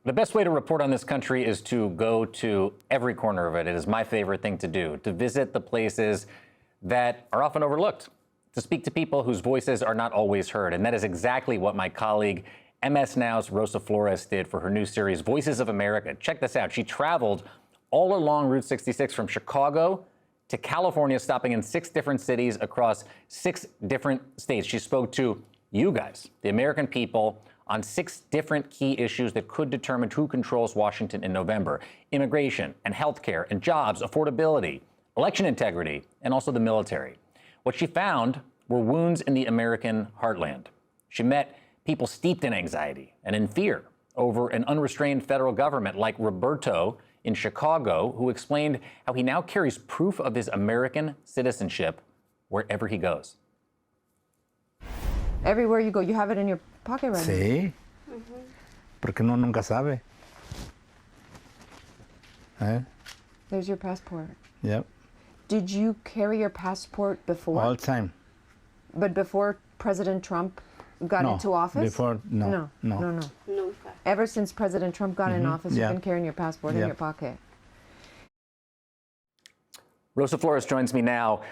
The best way to report on this country is to go to every corner of it. It is my favorite thing to do, to visit the places that are often overlooked, to speak to people whose voices are not always heard. And that is exactly what my colleague, MS Now's Rosa Flores, did for her new series, Voices of America. Check this out. She traveled all along Route 66 from Chicago to California, stopping in 6 different cities across 6 different states. She spoke to you guys, the American people, on 6 different key issues that could determine who controls Washington in November: immigration and healthcare and jobs, affordability, election integrity, and also the military. What she found were wounds in the American heartland. She met people steeped in anxiety and in fear over an unrestrained federal government, like Roberto in Chicago, who explained how he now carries proof of his American citizenship wherever he goes. Everywhere you go, you have it in your pocket right now. Sí, porque uno nunca sabe. There's your passport. Yep, Did you carry your passport before? all the time. But before President Trump got No, into office? before, no. No. Ever since President Trump got in office, Yeah. you've been carrying your passport in Yeah. your pocket. Rosa Flores joins me now.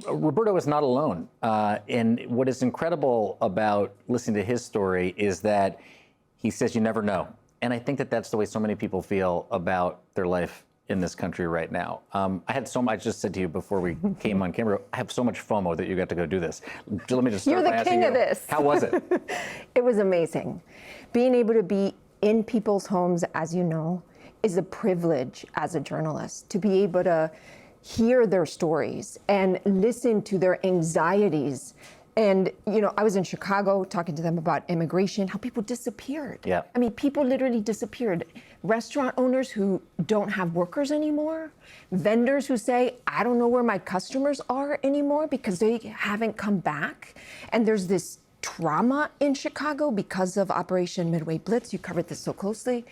Roberto is not alone. And what is incredible about listening to his story is that he says you never know. And I think that that's the way so many people feel about their life in this country right now. I had so much, I just said to you before we came on camera, I have so much FOMO that you got to go do this. Let me just start You're by the asking king you, of this. how was it? It was amazing. Being able to be in people's homes, as you know, is a privilege as a journalist. To be able to hear their stories and listen to their anxieties. And, you know, I was in Chicago talking to them about immigration, how people disappeared. Yeah. I mean, people literally disappeared. Restaurant owners who don't have workers anymore, vendors who say, I don't know where my customers are anymore because they haven't come back. And there's this trauma in Chicago because of Operation Midway Blitz. You covered this so closely.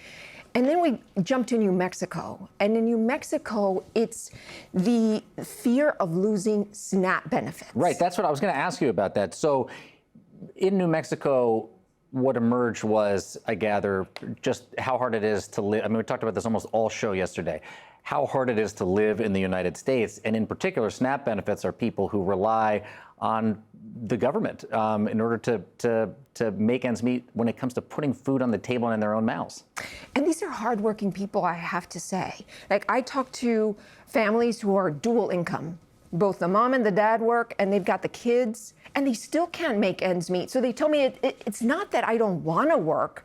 And then we jumped to New Mexico. And in New Mexico, it's the fear of losing SNAP benefits. Right, that's what I was going to ask you about that. So in New Mexico, what emerged was, I gather, just how hard it is to live. I mean, we talked about this almost all show yesterday, how hard it is to live in the United States. And in particular, SNAP benefits are people who rely on the government in order to make ends meet when it comes to putting food on the table and in their own mouths. And these are hardworking people, I have to say. Like, I talk to families who are dual income. Both the mom and the dad work, and they've got the kids, and they still can't make ends meet. So they tell me it's not that I don't want to work.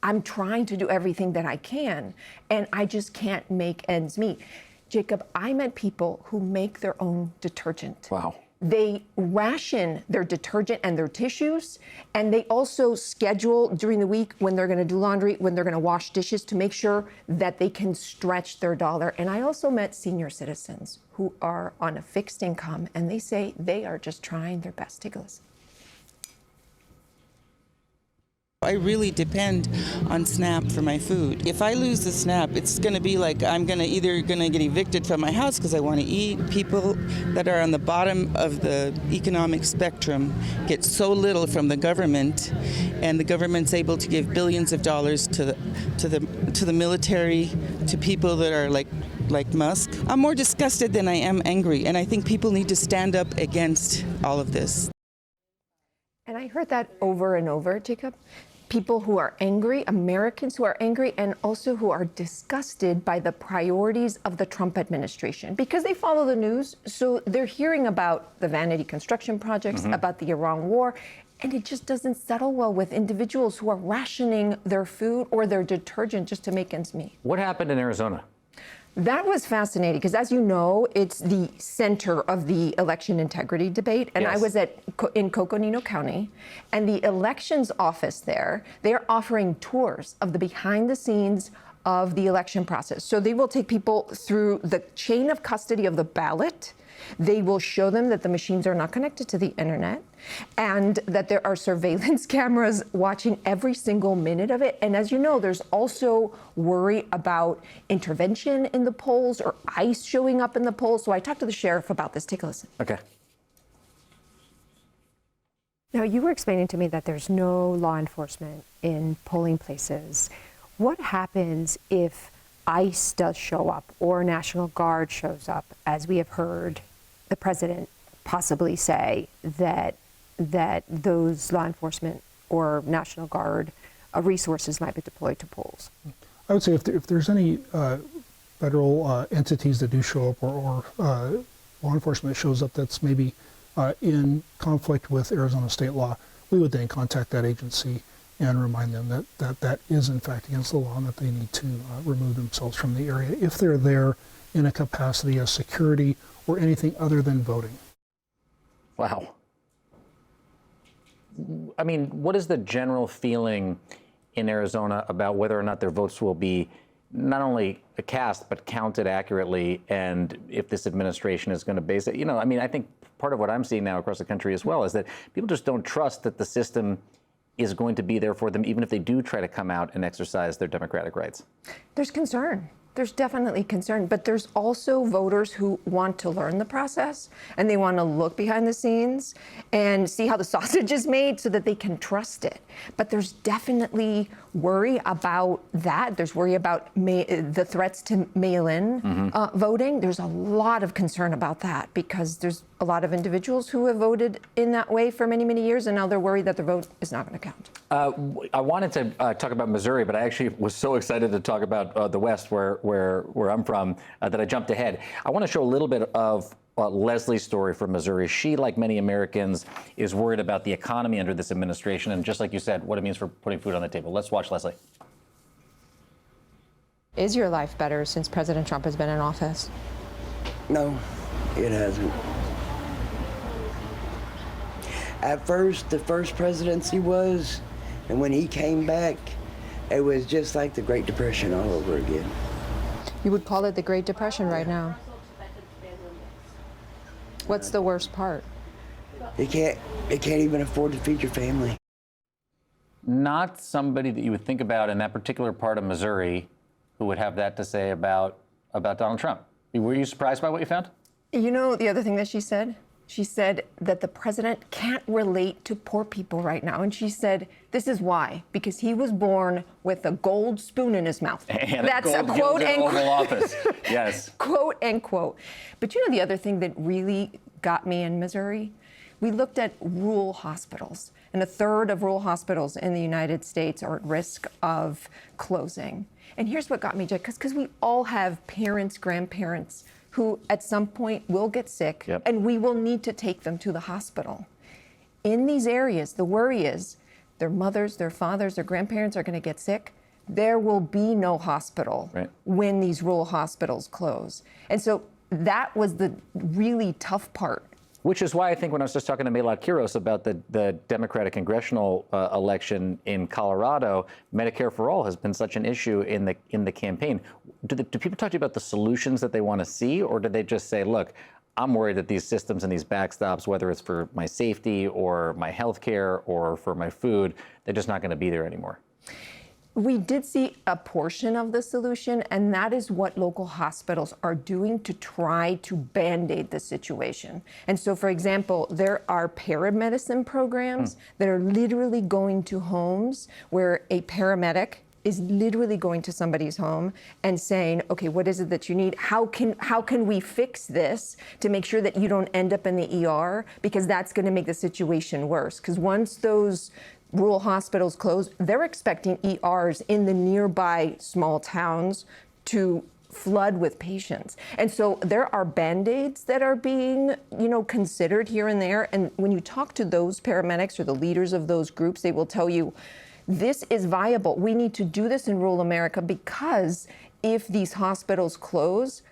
I'm trying to do everything that I can, and I just can't make ends meet. Jacob, I met people who make their own detergent. Wow. They ration their detergent and their tissues, and they also schedule during the week when they're going to do laundry, when they're going to wash dishes, to make sure that they can stretch their dollar. And I also met senior citizens who are on a fixed income, and they say they are just trying their best. Take a listen. I really depend on SNAP for my food. If I lose the SNAP, it's going to be like I'm either going to get evicted from my house because I want to eat. People that are on the bottom of the economic spectrum get so little from the government, and the government's able to give billions of dollars to the military, to people that are like Musk. I'm more disgusted than I am angry, and I think people need to stand up against all of this. And I heard that over and over, Jacob. People who are angry, Americans who are angry, and also who are disgusted by the priorities of the Trump administration because they follow the news. So they're hearing about the vanity construction projects, about the Iran war, and it just doesn't settle well with individuals who are rationing their food or their detergent just to make ends meet. What happened in Arizona? That was fascinating because, as you know, it's the center of the election integrity debate. And Yes. I was in Coconino County, and the elections office there, they're offering tours of the behind the scenes of the election process. So they will take people through the chain of custody of the ballot. They will show them that the machines are not connected to the internet and that there are surveillance cameras watching every single minute of it. And as you know, there's also worry about intervention in the polls or ICE showing up in the polls. So I talked to the sheriff about this. Take a listen. Okay. Now, you were explaining to me that there's no law enforcement in polling places. What happens if ICE does show up or National Guard shows up, as we have heard the president possibly say that those law enforcement or National Guard resources might be deployed to polls? I would say if there's any federal entities that do show up or law enforcement that shows up that's maybe in conflict with Arizona state law, we would then contact that agency and remind them that is in fact against the law and that they need to remove themselves from the area if they're there in a capacity as security or anything other than voting. Wow. I mean, what is the general feeling in Arizona about whether or not their votes will be not only cast, but counted accurately, and if this administration is going to base it? You know, I mean, I think part of what I'm seeing now across the country as well is that people just don't trust that the system is going to be there for them, even if they do try to come out and exercise their democratic rights. There's concern. There's definitely concern, but there's also voters who want to learn the process and they want to look behind the scenes and see how the sausage is made so that they can trust it. But there's definitely worry about that. There's worry about the threats to mail-in voting. There's a lot of concern about that because there's a lot of individuals who have voted in that way for many, many years, and now they're worried that their vote is not going to count. I wanted to talk about Missouri, but I actually was so excited to talk about the West, where I'm from, that I jumped ahead. I want to show a little bit of Leslie's story from Missouri. She, like many Americans, is worried about the economy under this administration, and just like you said, what it means for putting food on the table. Let's watch Leslie. Is your life better since President Trump has been in office? No, it hasn't. At first, the first presidency was, and when he came back, it was just like the Great Depression all over again. You would call it the Great Depression right now. What's the worst part? They can't even afford to feed your family. Not somebody that you would think about in that particular part of Missouri who would have that to say about Donald Trump. Were you surprised by what you found? You know, the other thing that she said that the president can't relate to poor people right now. And she said, this is why, because he was born with a gold spoon in his mouth. And that's a gold quote gilded and Oval Office. Yes. Quote and quote. But you know, the other thing that really got me in Missouri, we looked at rural hospitals, and a third of rural hospitals in the United States are at risk of closing. And here's what got me, Jack, because we all have parents, grandparents who at some point will get sick, yep, and we will need to take them to the hospital. In these areas, the worry is their mothers, their fathers, their grandparents are going to get sick. There will be no hospital when these rural hospitals close. And so that was the really tough part. Which is why I think when I was just talking to Maylard Quiros about the Democratic congressional election in Colorado, Medicare for All has been such an issue in the campaign. Do people talk to you about the solutions that they want to see, or do they just say, look, I'm worried that these systems and these backstops, whether it's for my safety or my health care or for my food, they're just not going to be there anymore? We did see a portion of the solution, and that is what local hospitals are doing to try to band-aid the situation. And so, for example, there are paramedicine programs that are literally going to homes where a paramedic is literally going to somebody's home and saying, okay, what is it that you need? How can we fix this to make sure that you don't end up in the ER? Because that's going to make the situation worse. Because once those rural hospitals close, they're expecting ERs in the nearby small towns to flood with patients. And so there are Band-Aids that are being, considered here and there. And when you talk to those paramedics or the leaders of those groups, they will tell you, this is viable. We need to do this in rural America because if these hospitals close,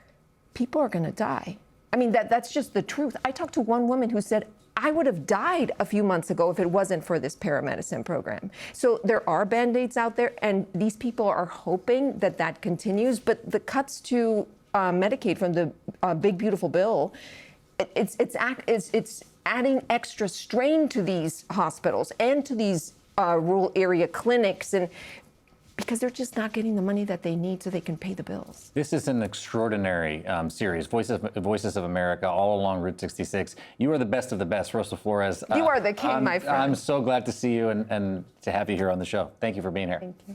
people are going to die. I mean, that's just the truth. I talked to one woman who said, I would have died a few months ago if it wasn't for this paramedicine program. So there are Band-Aids out there, and these people are hoping that that continues. But the cuts to Medicaid from the Big Beautiful Bill, it's adding extra strain to these hospitals and to these rural area clinics, and because they're just not getting the money that they need so they can pay the bills. This is an extraordinary series, Voices of America, all along Route 66. You are the best of the best, Rosa Flores. You are the king, my friend. I'm so glad to see you and to have you here on the show. Thank you for being here. Thank you.